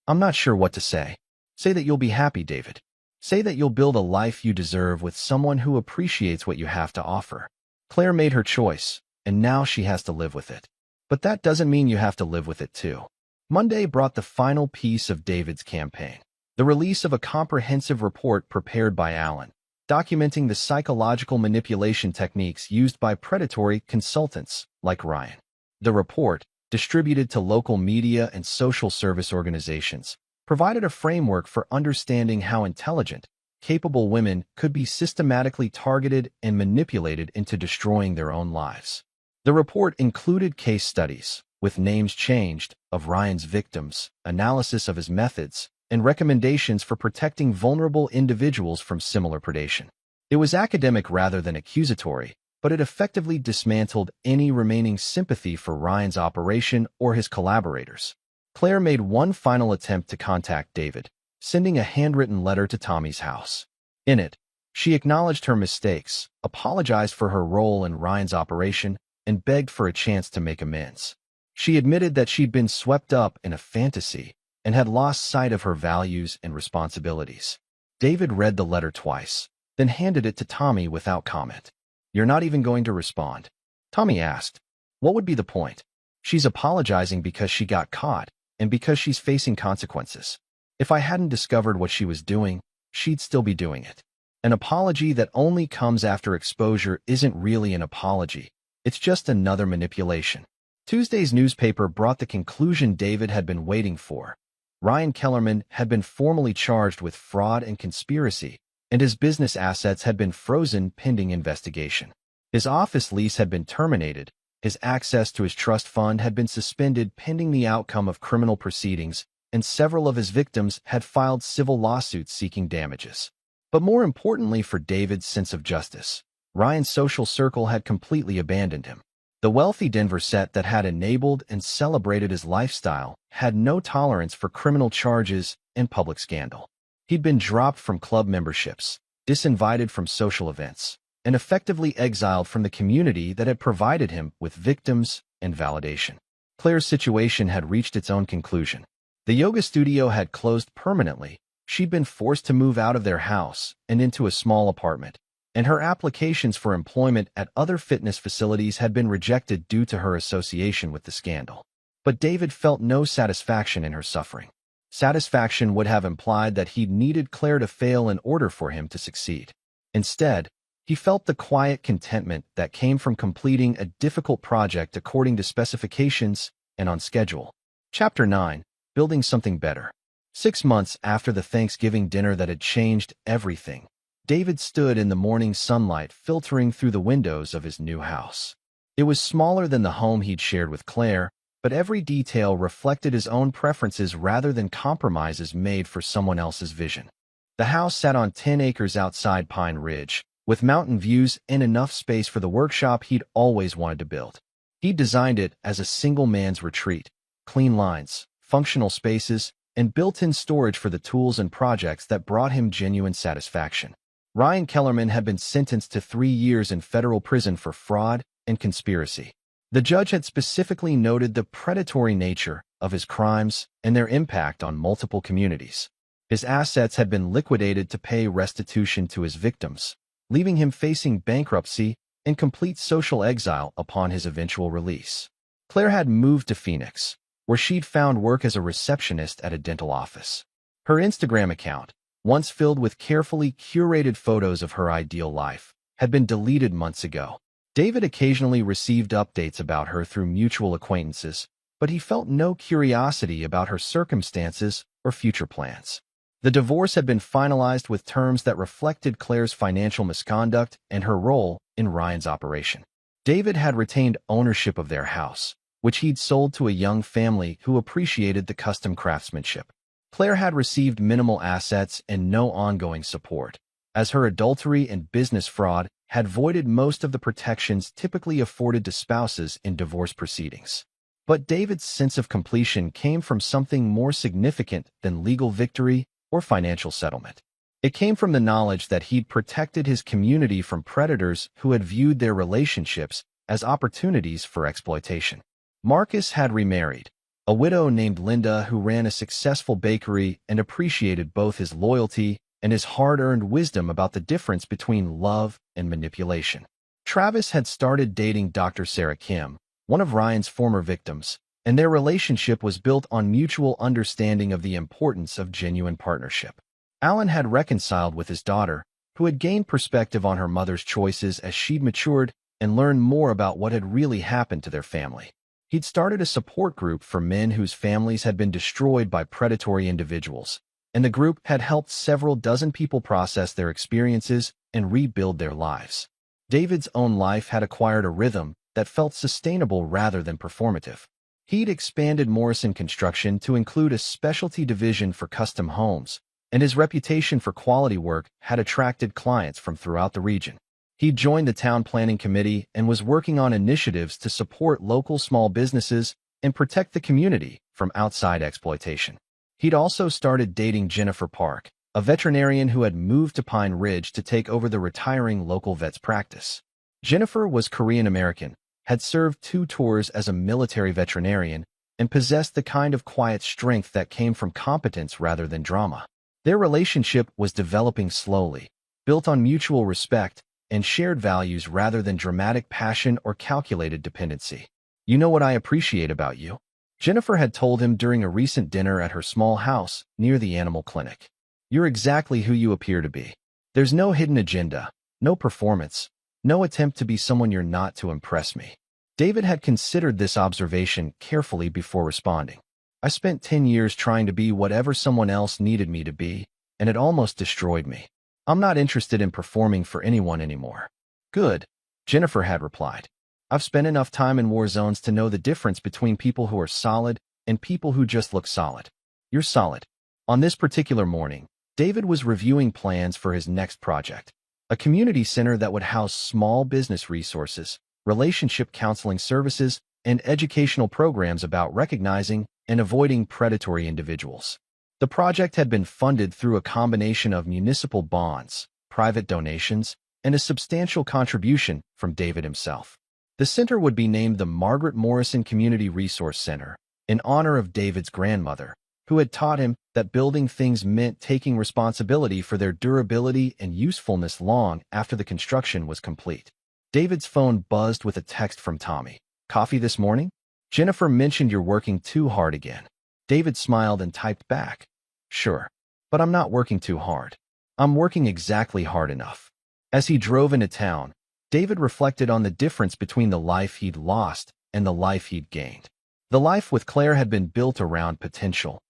I'm not sure what to say. Say that you'll be happy, David. Say that you'll build a life you deserve with someone who appreciates what you have to offer. Claire made her choice, and now she has to live with it. But that doesn't mean you have to live with it too. Monday brought the final piece of David's campaign, the release of a comprehensive report prepared by Allen, documenting the psychological manipulation techniques used by predatory consultants like Ryan. The report, distributed to local media and social service organizations, provided a framework for understanding how intelligent, capable women could be systematically targeted and manipulated into destroying their own lives. The report included case studies, with names changed, of Ryan's victims, analysis of his methods, and recommendations for protecting vulnerable individuals from similar predation. It was academic rather than accusatory, but it effectively dismantled any remaining sympathy for Ryan's operation or his collaborators. Claire made one final attempt to contact David, sending a handwritten letter to Tommy's house. In it, she acknowledged her mistakes, apologized for her role in Ryan's operation, and begged for a chance to make amends. She admitted that she'd been swept up in a fantasy and had lost sight of her values and responsibilities. David read the letter twice, then handed it to Tommy without comment. "You're not even going to respond?" Tommy asked. "What would be the point? She's apologizing because she got caught, and because she's facing consequences. If I hadn't discovered what she was doing, she'd still be doing it. An apology that only comes after exposure isn't really an apology. It's just another manipulation." Tuesday's newspaper brought the conclusion David had been waiting for. Ryan Kellerman had been formally charged with fraud and conspiracy, and his business assets had been frozen pending investigation. His office lease had been terminated. His access to his trust fund had been suspended pending the outcome of criminal proceedings, and several of his victims had filed civil lawsuits seeking damages. But more importantly for David's sense of justice, Ryan's social circle had completely abandoned him. The wealthy Denver set that had enabled and celebrated his lifestyle had no tolerance for criminal charges and public scandal. He'd been dropped from club memberships, disinvited from social events, and effectively exiled from the community that had provided him with victims and validation. Claire's situation had reached its own conclusion. The yoga studio had closed permanently. She'd been forced to move out of their house and into a small apartment, and her applications for employment at other fitness facilities had been rejected due to her association with the scandal. But David felt no satisfaction in her suffering. Satisfaction would have implied that he'd needed Claire to fail in order for him to succeed. Instead, he felt the quiet contentment that came from completing a difficult project according to specifications and on schedule. Chapter 9. Building Something Better. 6 months after the Thanksgiving dinner that had changed everything, David stood in the morning sunlight filtering through the windows of his new house. It was smaller than the home he'd shared with Claire, but every detail reflected his own preferences rather than compromises made for someone else's vision. The house sat on 10 acres outside Pine Ridge, with mountain views and enough space for the workshop he'd always wanted to build. He designed it as a single man's retreat: clean lines, functional spaces, and built-in storage for the tools and projects that brought him genuine satisfaction. Ryan Kellerman had been sentenced to 3 years in federal prison for fraud and conspiracy. The judge had specifically noted the predatory nature of his crimes and their impact on multiple communities. His assets had been liquidated to pay restitution to his victims, leaving him facing bankruptcy and complete social exile upon his eventual release. Claire had moved to Phoenix, where she'd found work as a receptionist at a dental office. Her Instagram account, once filled with carefully curated photos of her ideal life, had been deleted months ago. David occasionally received updates about her through mutual acquaintances, but he felt no curiosity about her circumstances or future plans. The divorce had been finalized with terms that reflected Claire's financial misconduct and her role in Ryan's operation. David had retained ownership of their house, which he'd sold to a young family who appreciated the custom craftsmanship. Claire had received minimal assets and no ongoing support, as her adultery and business fraud had voided most of the protections typically afforded to spouses in divorce proceedings. But David's sense of completion came from something more significant than legal victory or financial settlement. It came from the knowledge that he'd protected his community from predators who had viewed their relationships as opportunities for exploitation. Marcus had remarried, a widow named Linda who ran a successful bakery and appreciated both his loyalty and his hard-earned wisdom about the difference between love and manipulation. Travis had started dating Dr. Sarah Kim, one of Ryan's former victims, and their relationship was built on mutual understanding of the importance of genuine partnership. Alan had reconciled with his daughter, who had gained perspective on her mother's choices as she'd matured and learned more about what had really happened to their family. He'd started a support group for men whose families had been destroyed by predatory individuals, and the group had helped several dozen people process their experiences and rebuild their lives. David's own life had acquired a rhythm that felt sustainable rather than performative. He'd expanded Morrison Construction to include a specialty division for custom homes, and his reputation for quality work had attracted clients from throughout the region. He joined the town planning committee and was working on initiatives to support local small businesses and protect the community from outside exploitation. He'd also started dating Jennifer Park, a veterinarian who had moved to Pine Ridge to take over the retiring local vet's practice. Jennifer was Korean-American, had served 2 tours as a military veterinarian, and possessed the kind of quiet strength that came from competence rather than drama. Their relationship was developing slowly, built on mutual respect and shared values rather than dramatic passion or calculated dependency. "You know what I appreciate about you?" Jennifer had told him during a recent dinner at her small house near the animal clinic. "You're exactly who you appear to be. There's no hidden agenda, no performance, no attempt to be someone you're not to impress me." David had considered this observation carefully before responding. "I spent 10 years trying to be whatever someone else needed me to be, and it almost destroyed me. I'm not interested in performing for anyone anymore." "Good," Jennifer had replied. "I've spent enough time in war zones to know the difference between people who are solid and people who just look solid. You're solid." On this particular morning, David was reviewing plans for his next project, a community center that would house small business resources, relationship counseling services, and educational programs about recognizing and avoiding predatory individuals. The project had been funded through a combination of municipal bonds, private donations, and a substantial contribution from David himself. The center would be named the Margaret Morrison Community Resource Center, in honor of David's grandmother, who had taught him that building things meant taking responsibility for their durability and usefulness long after the construction was complete. David's phone buzzed with a text from Tommy. "Coffee this morning? Jennifer mentioned you're working too hard again." David smiled and typed back, "Sure, but I'm not working too hard. I'm working exactly hard enough." As he drove into town, David reflected on the difference between the life he'd lost and the life he'd gained. The life with Claire had been built around potential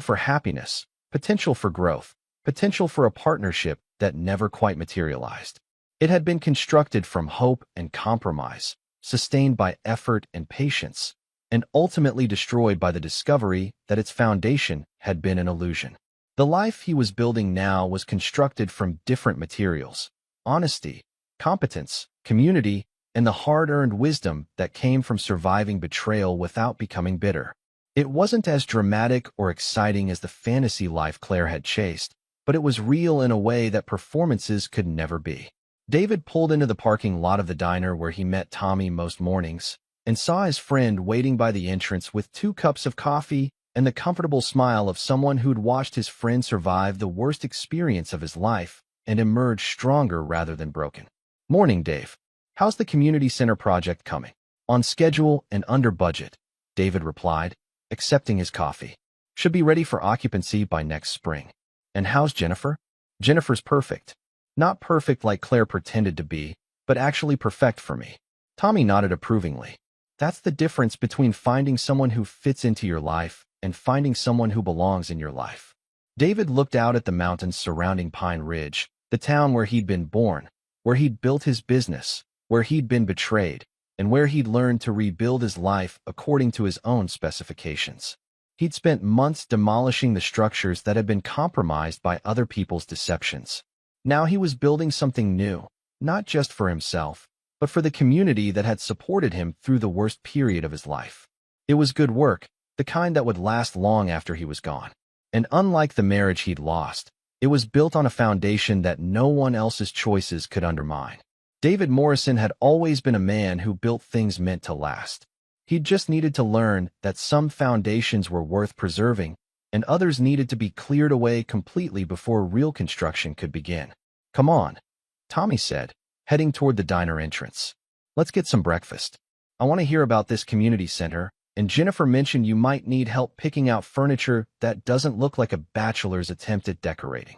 for happiness, potential for growth, potential for a partnership that never quite materialized. It had been constructed from hope and compromise, sustained by effort and patience, and ultimately destroyed by the discovery that its foundation had been an illusion. The life he was building now was constructed from different materials: honesty, competence, community, and the hard-earned wisdom that came from surviving betrayal without becoming bitter. It wasn't as dramatic or exciting as the fantasy life Claire had chased, but it was real in a way that performances could never be. David pulled into the parking lot of the diner where he met Tommy most mornings and saw his friend waiting by the entrance with 2 cups of coffee and the comfortable smile of someone who'd watched his friend survive the worst experience of his life and emerge stronger rather than broken. Morning, Dave. How's the community center project coming? On schedule and under budget, David replied, accepting his coffee. Should be ready for occupancy by next spring. And how's Jennifer? Jennifer's perfect. Not perfect like Claire pretended to be, but actually perfect for me. Tommy nodded approvingly. That's the difference between finding someone who fits into your life and finding someone who belongs in your life. David looked out at the mountains surrounding Pine Ridge, the town where he'd been born, where he'd built his business, where he'd been betrayed, and where he'd learned to rebuild his life according to his own specifications. He'd spent months demolishing the structures that had been compromised by other people's deceptions. Now he was building something new, not just for himself, but for the community that had supported him through the worst period of his life. It was good work, the kind that would last long after he was gone. And unlike the marriage he'd lost, it was built on a foundation that no one else's choices could undermine. David Morrison had always been a man who built things meant to last. He'd just needed to learn that some foundations were worth preserving, and others needed to be cleared away completely before real construction could begin. Come on, Tommy said, heading toward the diner entrance. Let's get some breakfast. I want to hear about this community center, and Jennifer mentioned you might need help picking out furniture that doesn't look like a bachelor's attempt at decorating.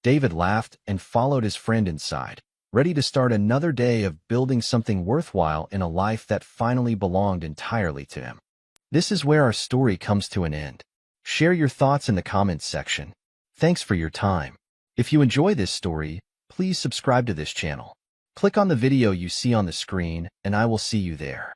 David laughed and followed his friend inside, ready to start another day of building something worthwhile in a life that finally belonged entirely to him. This is where our story comes to an end. Share your thoughts in the comments section. Thanks for your time. If you enjoy this story, please subscribe to this channel. Click on the video you see on the screen, and I will see you there.